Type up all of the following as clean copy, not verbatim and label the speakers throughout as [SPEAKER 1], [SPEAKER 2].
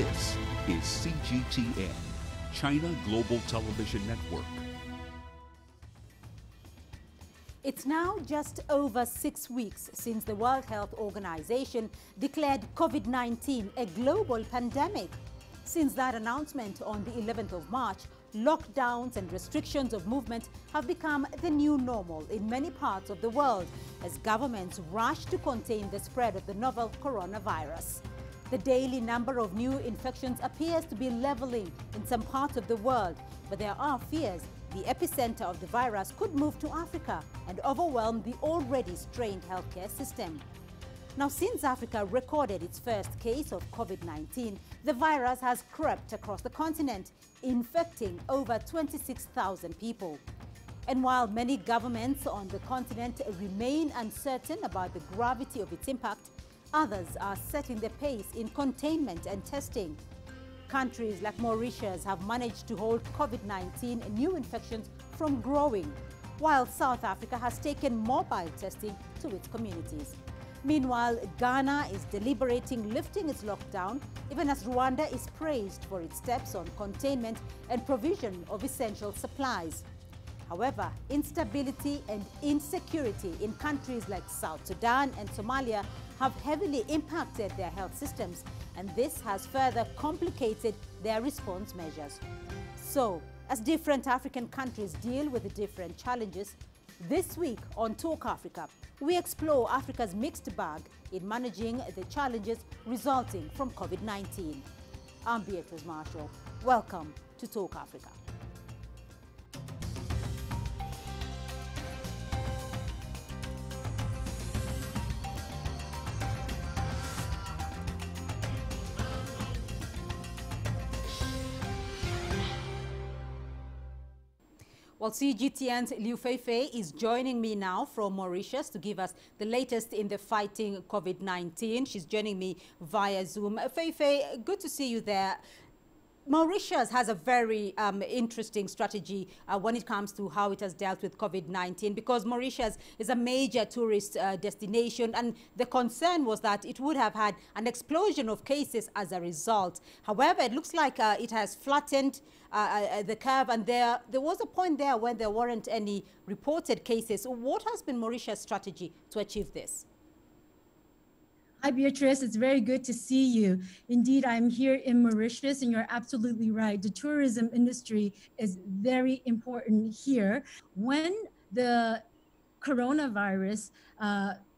[SPEAKER 1] This is CGTN, China Global Television Network.
[SPEAKER 2] It's now just over 6 weeks since the World Health Organization declared COVID-19 a global pandemic. Since that announcement on the 11th of March, lockdowns and restrictions of movement have become the new normal in many parts of the world as governments rush to contain the spread of the novel coronavirus. The daily number of new infections appears to be leveling in some parts of the world, but there are fears the epicenter of the virus could move to Africa and overwhelm the already strained healthcare system. Now, since Africa recorded its first case of COVID-19, the virus has crept across the continent, infecting over 26,000 people. And while many governments on the continent remain uncertain about the gravity of its impact, others are setting the pace in containment and testing. Countries like Mauritius have managed to hold COVID-19 new infections from growing, while South Africa has taken mobile testing to its communities. Meanwhile, Ghana is deliberating lifting its lockdown, even as Rwanda is praised for its steps on containment and provision of essential supplies. However, instability and insecurity in countries like South Sudan and Somalia have heavily impacted their health systems, and this has further complicated their response measures. So, as different African countries deal with the different challenges, this week on Talk Africa, we explore Africa's mixed bag in managing the challenges resulting from COVID-19. I'm Beatrice Marshall. Welcome to Talk Africa. Well, CGTN's Liu Feifei is joining me now from Mauritius to give us the latest in the fighting COVID-19. She's joining me via Zoom. Feifei, good to see you there. Mauritius has a very interesting strategy when it comes to how it has dealt with COVID-19, because Mauritius is a major tourist destination, and the concern was that it would have had an explosion of cases as a result. However, it looks like it has flattened the curve, and there was a point there when there weren't any reported cases. So what has been Mauritius' strategy to achieve this?
[SPEAKER 3] Hi, Beatrice. It's very good to see you. Indeed, I'm here in Mauritius, and you're absolutely right. The tourism industry is very important here. When the coronavirus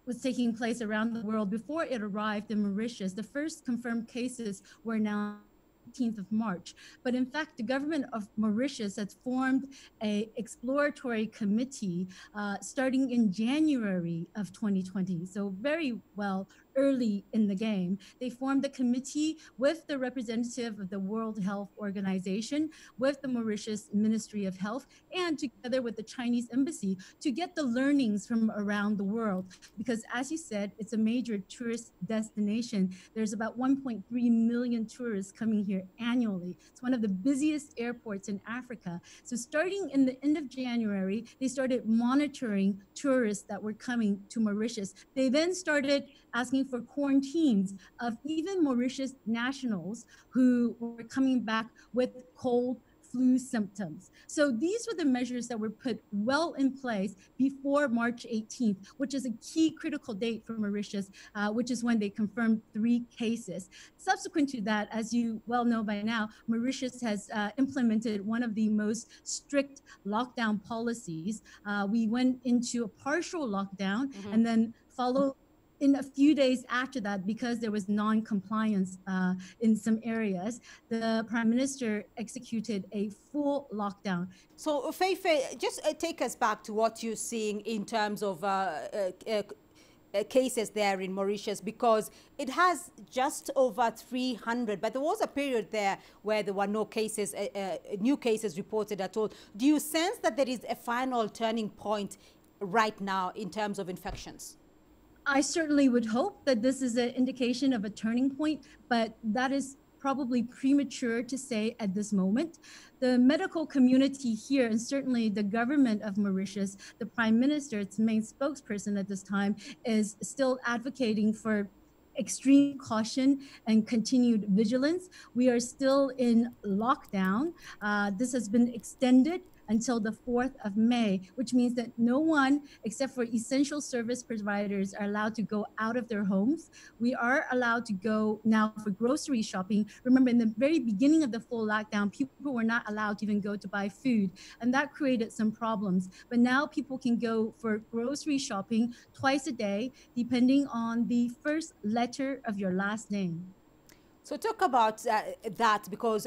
[SPEAKER 3] was taking place around the world, before it arrived in Mauritius, the first confirmed cases were now 18th of March. But in fact, the government of Mauritius has formed an exploratory committee starting in January of 2020. So very well early in the game. They formed a committee with the representative of the World Health Organization, with the Mauritius Ministry of Health, and together with the Chinese embassy to get the learnings from around the world. Because as you said, it's a major tourist destination. There's about 1.3 million tourists coming here annually. It's one of the busiest airports in Africa. So starting in the end of January, they started monitoring tourists that were coming to Mauritius. They then started asking for quarantines of even Mauritius nationals who were coming back with cold, flu symptoms. So these were the measures that were put well in place before March 18th, which is a key critical date for Mauritius, which is when they confirmed 3 cases. Subsequent to that, as you well know by now, Mauritius has implemented one of the most strict lockdown policies. We went into a partial lockdown and then followed in a few days after that, because there was non-compliance in some areas, the Prime Minister executed a full lockdown.
[SPEAKER 2] So, Feifei, just take us back to what you're seeing in terms of cases there in Mauritius, because it has just over 300, but there was a period there where there were no cases, new cases reported at all. Do you sense that there is a final turning point right now in terms of infections?
[SPEAKER 3] I certainly would hope that this is an indication of a turning point, but that is probably premature to say at this moment. The medical community here, and certainly the government of Mauritius, the Prime Minister, its main spokesperson at this time, is still advocating for extreme caution and continued vigilance. We are still in lockdown. This has been extended until the 4th of May, which means that no one except for essential service providers are allowed to go out of their homes. We are allowed to go now for grocery shopping. Remember, in the very beginning of the full lockdown, people were not allowed to even go to buy food, and that created some problems. But now people can go for grocery shopping twice a day, depending on the first letter of your last name.
[SPEAKER 2] So talk about that, because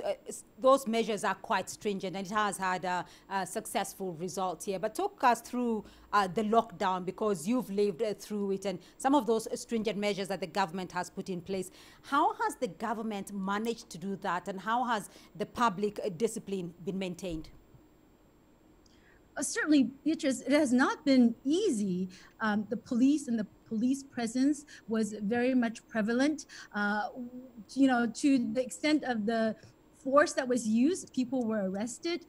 [SPEAKER 2] those measures are quite stringent and it has had a successful result here. But talk us through the lockdown, because you've lived through it, and some of those stringent measures that the government has put in place. How has the government managed to do that, and how has the public discipline been maintained?
[SPEAKER 3] Certainly, Beatrice, it has not been easy. The police and the police presence was very much prevalent, to the extent of the force that was used. People were arrested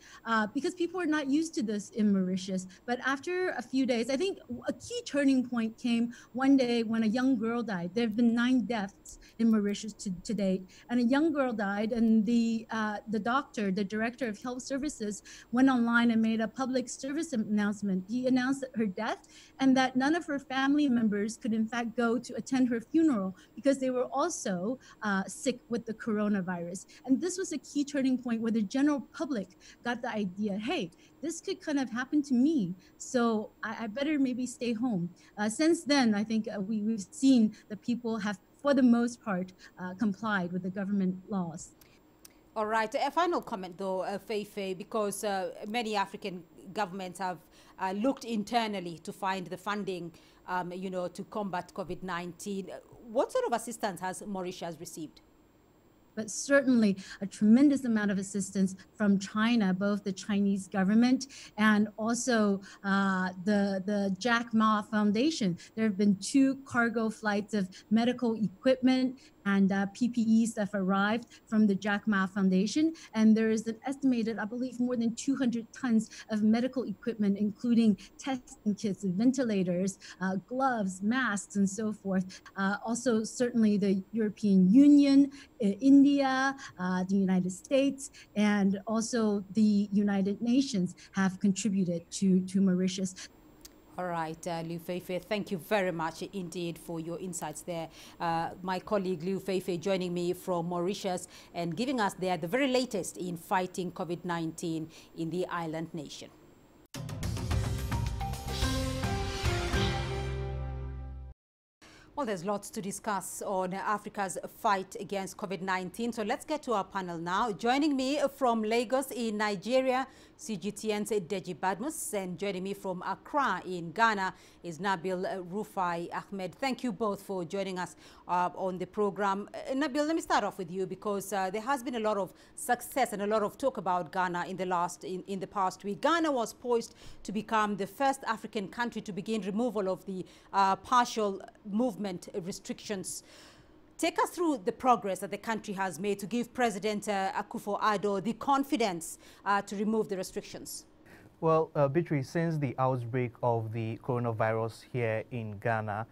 [SPEAKER 3] because people are not used to this in Mauritius. But after a few days, I think a key turning point came one day when a young girl died. There have been 9 deaths in Mauritius to date, and a young girl died, and the doctor, the director of health services, went online and made a public service announcement. He announced her death and that none of her family members could in fact go to attend her funeral because they were also sick with the coronavirus. And this was a key turning point where the general public got the idea, hey, this could kind of happen to me, so I better maybe stay home. Since then, I think we've seen that people have, for the most part, complied with the government laws.
[SPEAKER 2] All right. A final comment, though, Feifei, because many African governments have looked internally to find the funding, to combat COVID-19. What sort of assistance has Mauritius received?
[SPEAKER 3] But certainly a tremendous amount of assistance from China, both the Chinese government and also the Jack Ma Foundation. There have been 2 cargo flights of medical equipment and PPEs that have arrived from the Jack Ma Foundation. And there is an estimated, I believe, more than 200 tons of medical equipment, including testing kits, ventilators, gloves, masks, and so forth. Also, certainly the European Union, India, the United States, and also the United Nations have contributed to Mauritius.
[SPEAKER 2] All right, Liu Feifei, thank you very much indeed for your insights there. My colleague Liu Feifei joining me from Mauritius and giving us there the very latest in fighting COVID-19 in the island nation. Well, there's lots to discuss on Africa's fight against COVID-19. So let's get to our panel now. Joining me from Lagos in Nigeria, CGTN's Deji Badmus, and joining me from Accra in Ghana is Nabil Rufai Ahmed. Thank you both for joining us on the program. Nabil, let me start off with you, because there has been a lot of success and a lot of talk about Ghana in the past week. Ghana was poised to become the first African country to begin removal of the partial movement restrictions. Take us through the progress that the country has made to give President Akufo-Addo the confidence to remove the restrictions.
[SPEAKER 4] Well, Beatrice, since the outbreak of the coronavirus here in Ghana,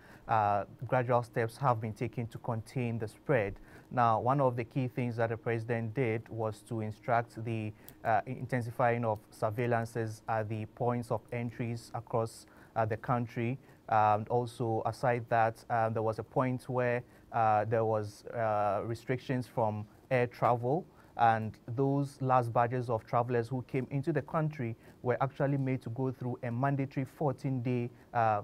[SPEAKER 4] gradual steps have been taken to contain the spread. Now, one of the key things that the president did was to instruct the intensifying of surveillances at the points of entries across the country. Also, aside that, there was a point where there was restrictions from air travel, and those last batches of travelers who came into the country were actually made to go through a mandatory 14-day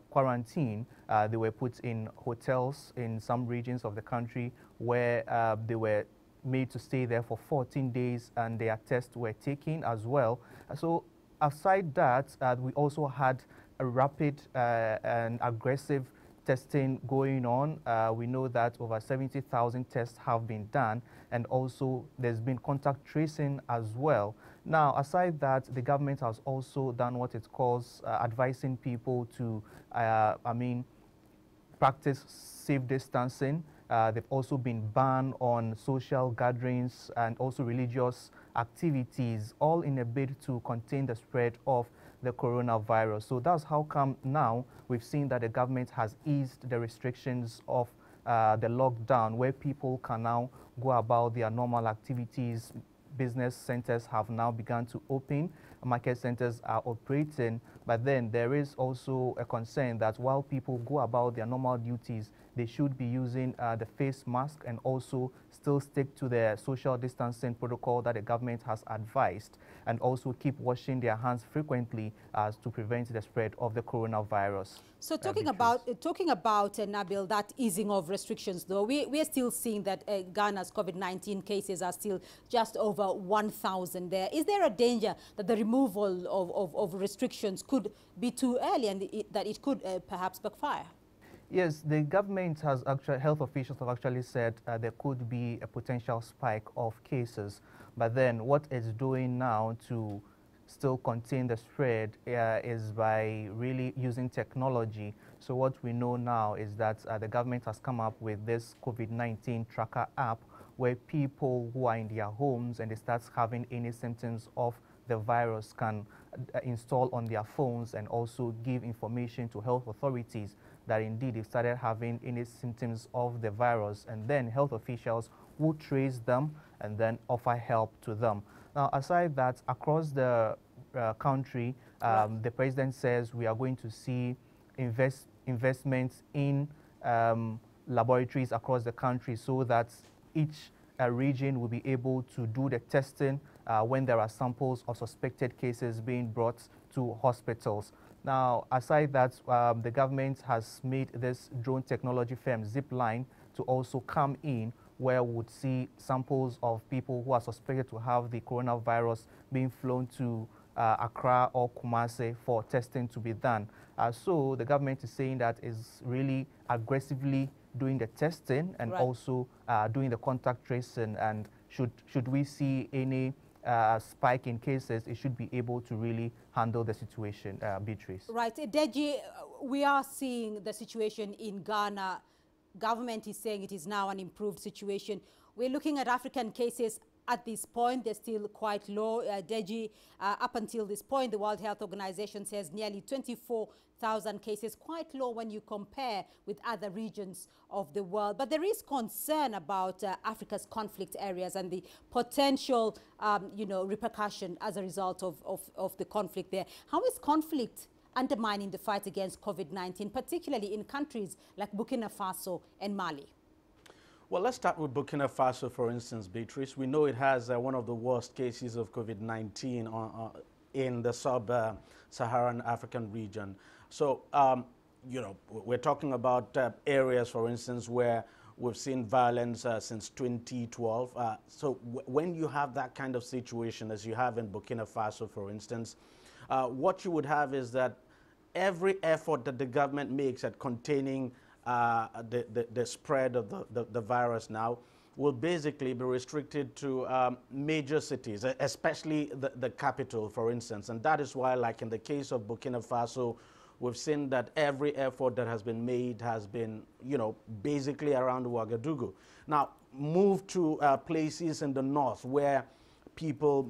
[SPEAKER 4] quarantine. They were put in hotels in some regions of the country where they were made to stay there for 14 days, and their tests were taken as well. So aside that, we also had a rapid and aggressive testing going on. We know that over 70,000 tests have been done, and also there's been contact tracing as well. Now, aside that, the government has also done what it calls advising people to, practice safe distancing. They've also been banned on social gatherings and also religious activities, all in a bid to contain the spread of the coronavirus. So that's how come now we've seen that the government has eased the restrictions of the lockdown, where people can now go about their normal activities. Business centers have now begun to open, market centers are operating, but then there is also a concern that while people go about their normal duties, they should be using the face mask and also still stick to the social distancing protocol that the government has advised, and also keep washing their hands frequently to prevent the spread of the coronavirus.
[SPEAKER 2] So talking about Nabil, that easing of restrictions, though, we are still seeing that Ghana's COVID-19 cases are still just over 1,000 there. Is there a danger that the removal of restrictions could be too early and that it could perhaps backfire?
[SPEAKER 4] Yes, the government has actually, health officials have actually said there could be a potential spike of cases. But then what it's doing now to still contain the spread is by really using technology. So what we know now is that the government has come up with this COVID-19 tracker app where people who are in their homes and they start having any symptoms of the virus can install on their phones and also give information to health authorities that indeed they've started having any symptoms of the virus, and then health officials will trace them and then offer help to them. Now, aside that, across the country, the president says we are going to see investments in laboratories across the country so that each region will be able to do the testing when there are samples of suspected cases being brought to hospitals. Now, aside that, the government has made this drone technology firm Zipline to also come in, where we would see samples of people who are suspected to have the coronavirus being flown to Accra or Kumasi for testing to be done. So the government is saying that is really aggressively doing the testing and also doing the contact tracing, and should we see any spike in cases, it should be able to really handle the situation, Beatrice.
[SPEAKER 2] Right. Deji, we are seeing the situation in Ghana. Government is saying it is now an improved situation. We're looking at African cases at this point. They're still quite low. Deji, up until this point, the World Health Organization says nearly 24,000 cases, quite low when you compare with other regions of the world. But there is concern about Africa's conflict areas and the potential, repercussion as a result of the conflict there. How is conflict undermining the fight against COVID-19, particularly in countries like Burkina Faso and Mali?
[SPEAKER 5] Well, let's start with Burkina Faso, for instance, Beatrice. We know it has one of the worst cases of COVID-19 in the sub-Saharan African region. So, we're talking about areas, for instance, where we've seen violence since 2012. So when you have that kind of situation, as you have in Burkina Faso, for instance, what you would have is that every effort that the government makes at containing the spread of the virus now will basically be restricted to major cities, especially the capital, for instance. And that is why, like in the case of Burkina Faso, we've seen that every effort that has been made has been, basically around Ouagadougou. Now, move to places in the north where people,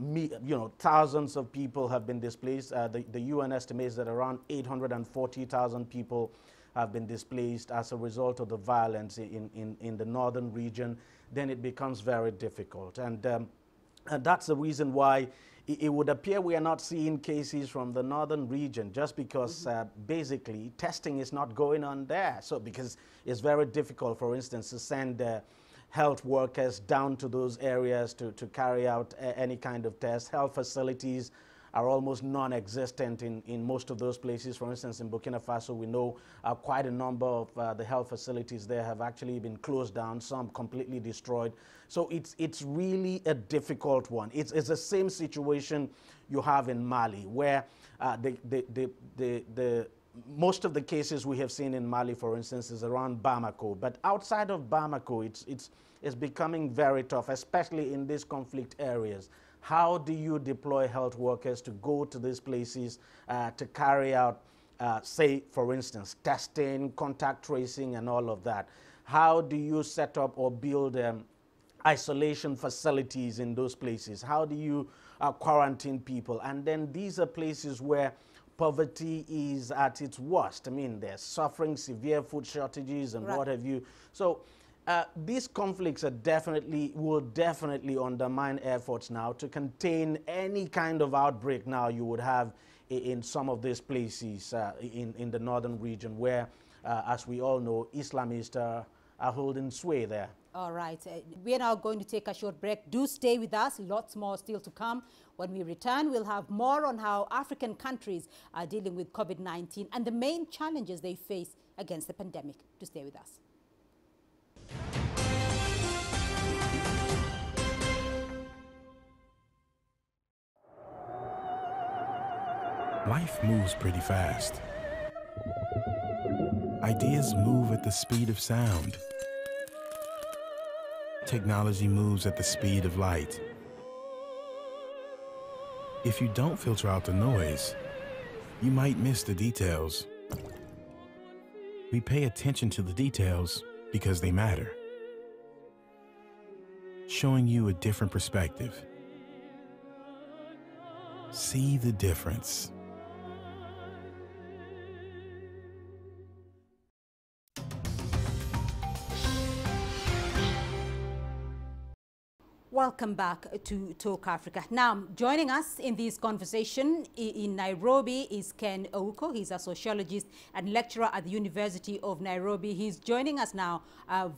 [SPEAKER 5] thousands of people have been displaced. The UN estimates that around 840,000 people have been displaced as a result of the violence in the northern region. Then it becomes very difficult. And that's the reason why it would appear we are not seeing cases from the northern region, just because basically testing is not going on there. So because it's very difficult, for instance, to send health workers down to those areas to carry out any kind of test. Health facilities are almost non-existent in most of those places. For instance, in Burkina Faso, we know quite a number of the health facilities there have actually been closed down, some completely destroyed. So it's really a difficult one. It's the same situation you have in Mali, where most of the cases we have seen in Mali, for instance, is around Bamako. But outside of Bamako, it's becoming very tough, especially in these conflict areas. How do you deploy health workers to go to these places to carry out, say, for instance, testing, contact tracing, and all of that? How do you set up or build isolation facilities in those places? How do you quarantine people? And then these are places where poverty is at its worst. I mean, they're suffering severe food shortages and what have you. So these conflicts will definitely undermine efforts now to contain any kind of outbreak now you would have in some of these places in the northern region where, as we all know, Islamists are holding sway there.
[SPEAKER 2] All right. We are now going to take a short break. Do stay with us. Lots more still to come. When we return, we'll have more on how African countries are dealing with COVID-19 and the main challenges they face against the pandemic. Do stay with us.
[SPEAKER 6] Life moves pretty fast. Ideas move at the speed of sound. Technology moves at the speed of light. If you don't filter out the noise, you might miss the details. We pay attention to the details because they matter, showing you a different perspective. See the difference.
[SPEAKER 2] Welcome back to Talk Africa. Now, joining us in this conversation in Nairobi is Ken Ouko. He's a sociologist and lecturer at the University of Nairobi. He's joining us now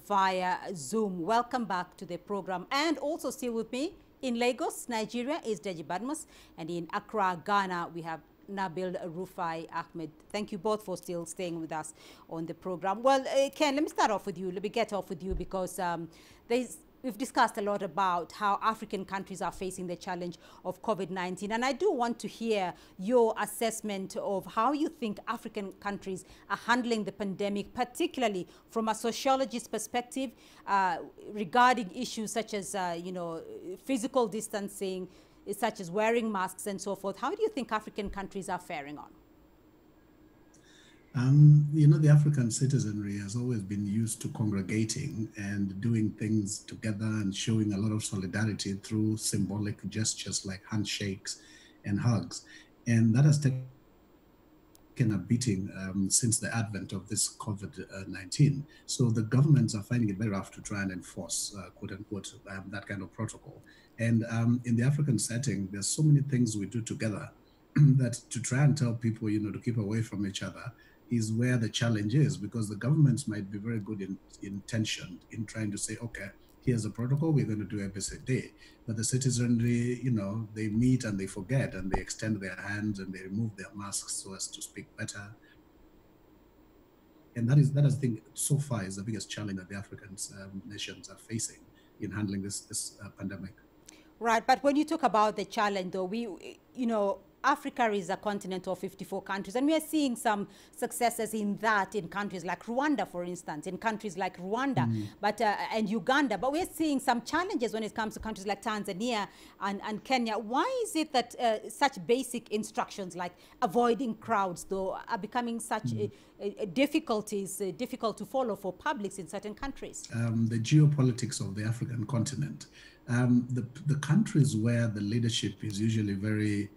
[SPEAKER 2] via Zoom. Welcome back to the program. And also still with me in Lagos, Nigeria, is Deji Badmus. And in Accra, Ghana, we have Nabil Rufai Ahmed. Thank you both for still staying with us on the program. Well, Ken, let me start off with you. Let me get off with you because we've discussed a lot about how African countries are facing the challenge of COVID-19. And I do want to hear your assessment of how you think African countries are handling the pandemic, particularly from a sociologist perspective regarding issues such as, physical distancing, such as wearing masks and so forth. How do you think African countries are faring on?
[SPEAKER 7] The African citizenry has always been used to congregating and doing things together and showing a lot of solidarity through symbolic gestures like handshakes and hugs. And that has taken a beating since the advent of this COVID-19. So the governments are finding it very rough to try and enforce, quote unquote, that kind of protocol. And in the African setting, there's so many things we do together that to try and tell people, to keep away from each other is where the challenge is, because the governments might be very good in intention in trying to say, okay, here's a protocol, we're going to do every day. But the citizenry, they meet and they forget and they extend their hands and they remove their masks so as to speak better. And that I think, so far is the biggest challenge that the African nations are facing in handling this pandemic.
[SPEAKER 2] Right, but when you talk about the challenge, though, Africa is a continent of 54 countries, and we are seeing some successes in countries like Rwanda, for instance, in countries like Rwanda and Uganda. But we're seeing some challenges when it comes to countries like Tanzania and Kenya. Why is it that such basic instructions like avoiding crowds, though, are becoming such difficult to follow for publics in certain countries?
[SPEAKER 7] The geopolitics of the African continent. The countries where the leadership is usually very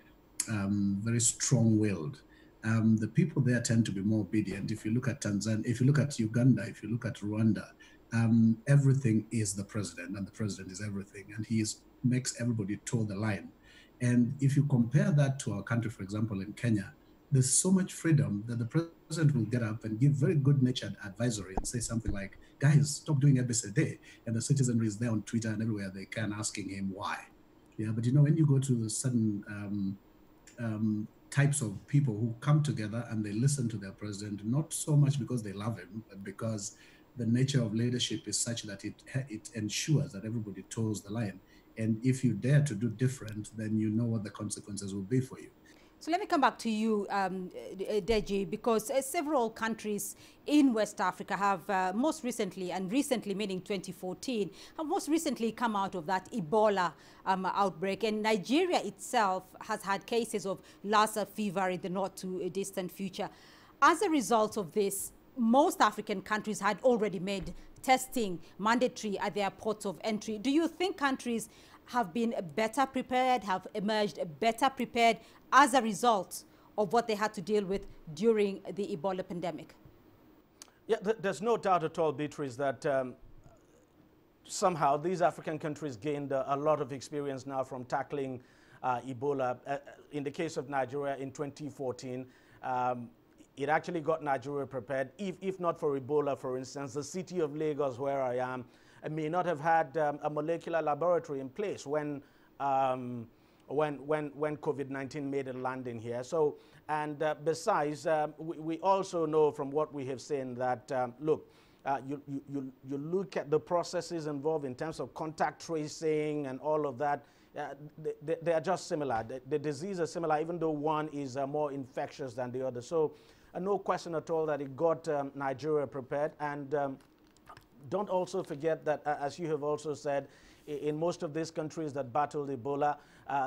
[SPEAKER 7] strong-willed. The people there tend to be more obedient. If you look at Tanzania, if you look at Uganda, if you look at Rwanda, everything is the president, and the president is everything, and he makes everybody toe the line. And if you compare that to our country, for example, in Kenya, there's so much freedom that the president will get up and give very good-natured advisory and say something like, guys, stop doing ABCD. And the citizenry is there on Twitter and everywhere they can asking him why. Yeah, but when you go to certain types of people who come together and they listen to their president, not so much because they love him, but because the nature of leadership is such that it ensures that everybody toes the line. And if you dare to do different, then you know what the consequences will be for you.
[SPEAKER 2] So let me come back to you, Deji, because several countries in West Africa have most recently meaning 2014, have most recently come out of that Ebola outbreak. And Nigeria itself has had cases of Lassa fever in the not too distant future. As a result of this, most African countries had already made testing mandatory at their ports of entry. Do you think countries have been better prepared, have emerged better prepared as a result of what they had to deal with during the Ebola pandemic?
[SPEAKER 5] Yeah, there's no doubt at all, Beatrice, that somehow these African countries gained a lot of experience now from tackling Ebola. In the case of Nigeria in 2014, it actually got Nigeria prepared. If not for Ebola, for instance, the city of Lagos, where I am, may not have had a molecular laboratory in place when COVID-19 made a landing here. So, and besides, we also know from what we have seen that, look, you look at the processes involved in terms of contact tracing and all of that, they are just similar. The disease is similar, even though one is more infectious than the other. So no question at all that it got Nigeria prepared. And don't also forget that, as you have also said, in most of these countries that battled Ebola,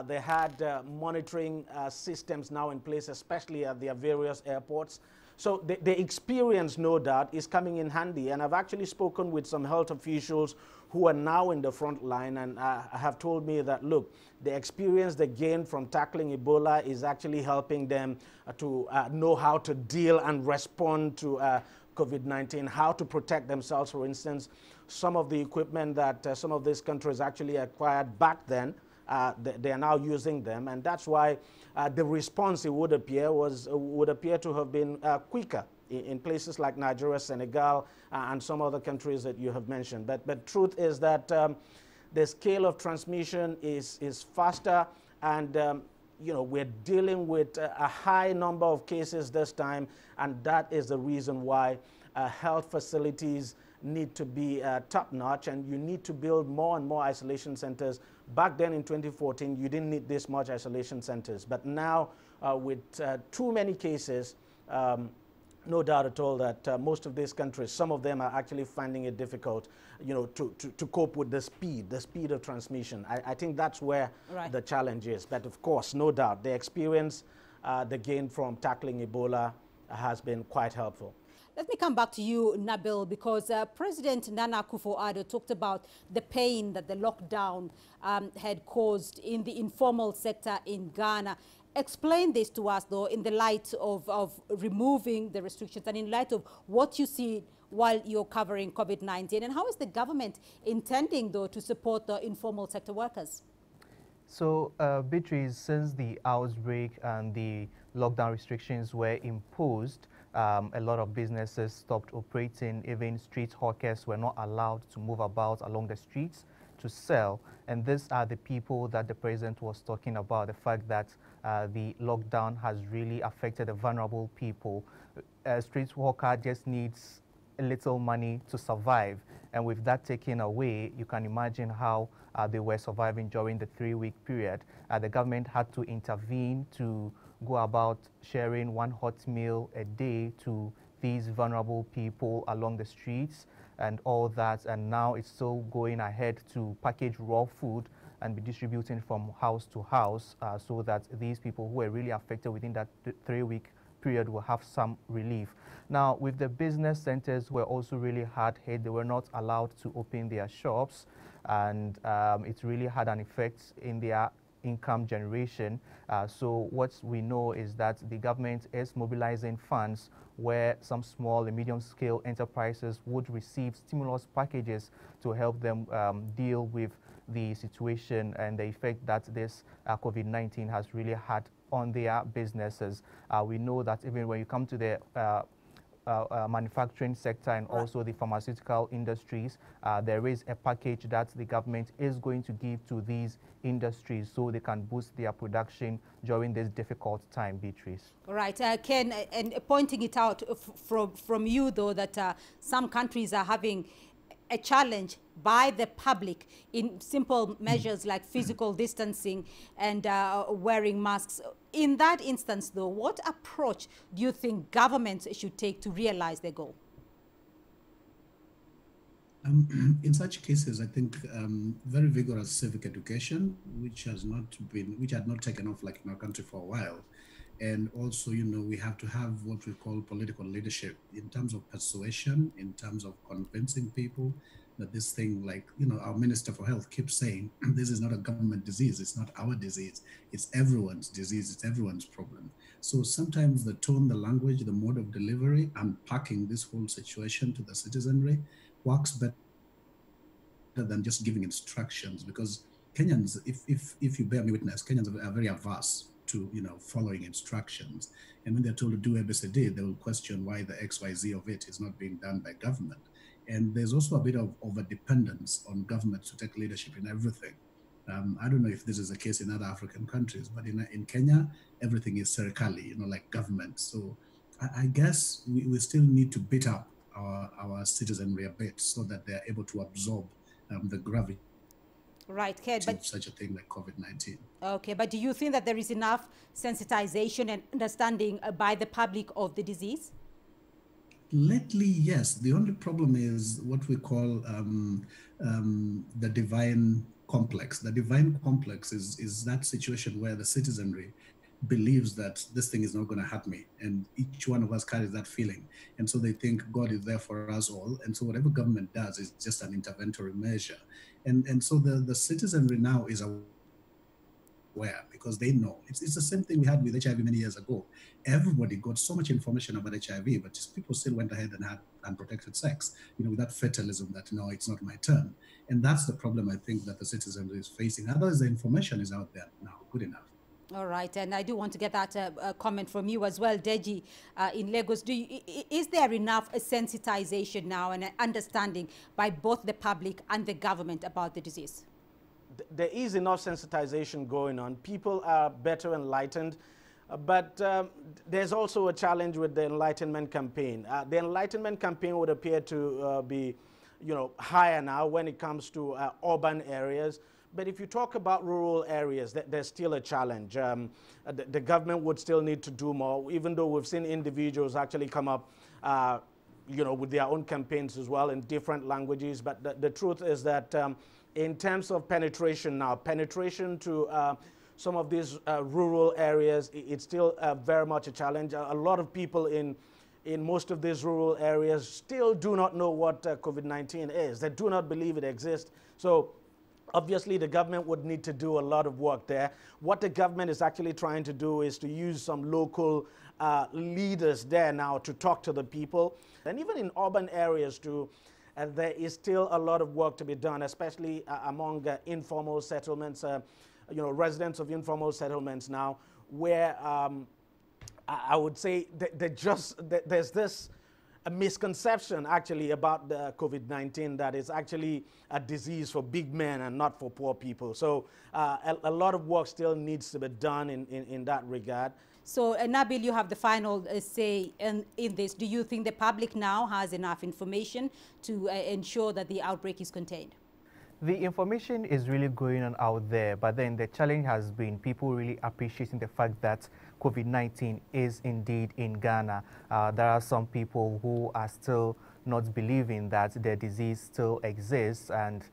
[SPEAKER 5] they had monitoring systems now in place, especially at their various airports. So the experience, no doubt, is coming in handy. And I've actually spoken with some health officials who are now in the front line and have told me that, look, the experience they gained from tackling Ebola is actually helping them to know how to deal and respond to COVID-19, how to protect themselves. For instance, some of the equipment that some of these countries actually acquired back then, they are now using them, and that's why the response, it would appear, would appear to have been quicker in places like Nigeria, Senegal, and some other countries that you have mentioned. But truth is that the scale of transmission is faster, and you know, we're dealing with a high number of cases this time, and that is the reason why health facilities need to be top-notch, and you need to build more and more isolation centers. Back then in 2014, you didn't need this much isolation centers. But now, with too many cases, no doubt at all that most of these countries, some of them are actually finding it difficult, you know, to cope with the speed of transmission. I think that's where the challenge is. But of course, no doubt, the experience, the gain from tackling Ebola has been quite helpful.
[SPEAKER 2] Let me come back to you, Nabil, because President Nana Akufo-Addo talked about the pain that the lockdown had caused in the informal sector in Ghana. Explain this to us, though, in the light of removing the restrictions and in light of what you see while you're covering COVID-19. And how is the government intending, though, to support the informal sector workers?
[SPEAKER 4] So, Beatrice, since the outbreak and the lockdown restrictions were imposed, a lot of businesses stopped operating. Even street hawkers were not allowed to move about along the streets to sell. And these are the people that the president was talking about, the fact that the lockdown has really affected the vulnerable people. A street hawker just needs a little money to survive. And with that taken away, you can imagine how they were surviving during the 3-week period. The government had to intervene to go about sharing one hot meal a day to these vulnerable people along the streets and all that. And now it's still going ahead to package raw food and be distributing from house to house so that these people who are really affected within that 3-week period will have some relief. Now, with the business centers were also really hard hit. They were not allowed to open their shops, and it really had an effect in their income generation. So what we know is that the government is mobilizing funds where some small and medium-scale enterprises would receive stimulus packages to help them deal with the situation and the effect that this COVID-19 has really had on their businesses. We know that even when you come to the manufacturing sector and also the pharmaceutical industries, there is a package that the government is going to give to these industries so they can boost their production during this difficult time, Beatrice.
[SPEAKER 2] All right, Ken, and pointing it out from you, though, that some countries are having a challenge by the public in simple measures like physical distancing and wearing masks. In that instance, though, what approach do you think governments should take to realize their goal?
[SPEAKER 7] In such cases, I think very vigorous civic education, which had not taken off like in our country for a while. And also, you know, we have to have what we call political leadership in terms of persuasion, in terms of convincing people that this thing, like, our Minister for Health keeps saying, this is not a government disease, it's not our disease, it's everyone's disease, it's everyone's problem. So sometimes the tone, the language, the mode of delivery, unpacking this whole situation to the citizenry works better than just giving instructions, because Kenyans, if you bear me witness, Kenyans are very averse to following instructions, and when they're told to do ABCD, they will question why the XYZ of it is not being done by government. And there's also a bit of over-dependence on government to take leadership in everything. I don't know if this is the case in other African countries, but in Kenya, everything is serikali, like government. So I guess we still need to beat up our citizenry a bit so that they're able to absorb the gravity of such a thing like COVID-19.
[SPEAKER 2] Okay, but do you think that there is enough sensitization and understanding by the public of the disease?
[SPEAKER 7] Lately, yes. The only problem is what we call the divine complex. The divine complex is that situation where the citizenry believes that this thing is not going to hurt me, and each one of us carries that feeling, and so they think God is there for us all, and so whatever government does is just an interventory measure, and so the citizenry now is aware, because they know it's the same thing we had with HIV many years ago. Everybody got so much information about HIV, but just people still went ahead and had unprotected sex, with that fatalism that no, it's not my turn, and that's the problem I think that the citizenry is facing. Otherwise, the information is out there now, good enough.
[SPEAKER 2] All right, and I do want to get that comment from you as well, Deji, in Lagos. Is there enough sensitization now and understanding by both the public and the government about the disease?
[SPEAKER 5] There is enough sensitization going on. People are better enlightened, but there's also a challenge with the Enlightenment campaign. The Enlightenment campaign would appear to be, higher now when it comes to urban areas. But if you talk about rural areas, there's still a challenge. The government would still need to do more, even though we've seen individuals actually come up, with their own campaigns as well in different languages. But the truth is that in terms of penetration now, penetration to some of these rural areas, it's still very much a challenge. A lot of people in most of these rural areas still do not know what COVID-19 is. They do not believe it exists. So obviously, the government would need to do a lot of work there. What the government is actually trying to do is to use some local leaders there now to talk to the people. And even in urban areas too, there is still a lot of work to be done, especially among informal settlements, residents of informal settlements now, where I would say there's this a misconception actually about the COVID-19 that it's actually a disease for big men and not for poor people. So a lot of work still needs to be done in that regard.
[SPEAKER 2] So Nabil, you have the final say in this. Do you think the public now has enough information to ensure that the outbreak is contained?
[SPEAKER 4] The information is really going on out there, but then the challenge has been people really appreciating the fact that COVID-19 is indeed in Ghana. There are some people who are still not believing that the disease still exists, and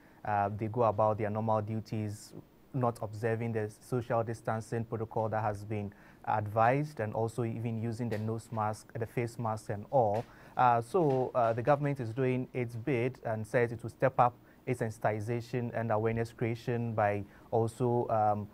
[SPEAKER 4] they go about their normal duties, not observing the social distancing protocol that has been advised, and also even using the nose mask, the face mask and all. So the government is doing its bit and says it will step up its sensitization and awareness creation by also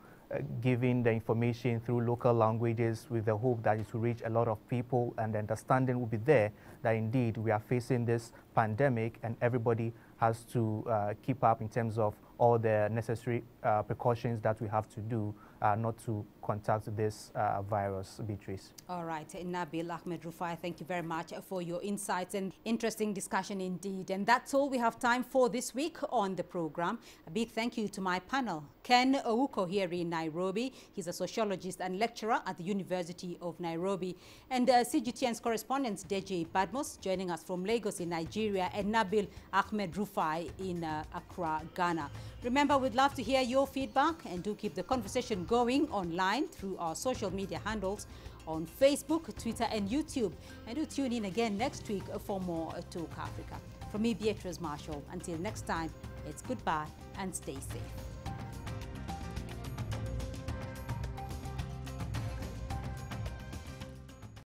[SPEAKER 4] giving the information through local languages, with the hope that it will reach a lot of people, and the understanding will be there that indeed we are facing this pandemic and everybody has to keep up in terms of all the necessary precautions that we have to do not to contact this virus, Beatrice.
[SPEAKER 2] All right, Nabil Ahmed Rufai, thank you very much for your insights and interesting discussion indeed. And that's all we have time for this week on the program. A big thank you to my panel. Ken Ouko here in Nairobi. He's a sociologist and lecturer at the University of Nairobi. And CGTN's correspondent, Deji Badmos, joining us from Lagos in Nigeria, and Nabil Ahmed Rufai in Accra, Ghana. Remember, we'd love to hear your feedback, and do keep the conversation going online through our social media handles on Facebook, Twitter, and YouTube. And do tune in again next week for more Talk Africa. From me, Beatrice Marshall. Until next time, it's goodbye and stay safe.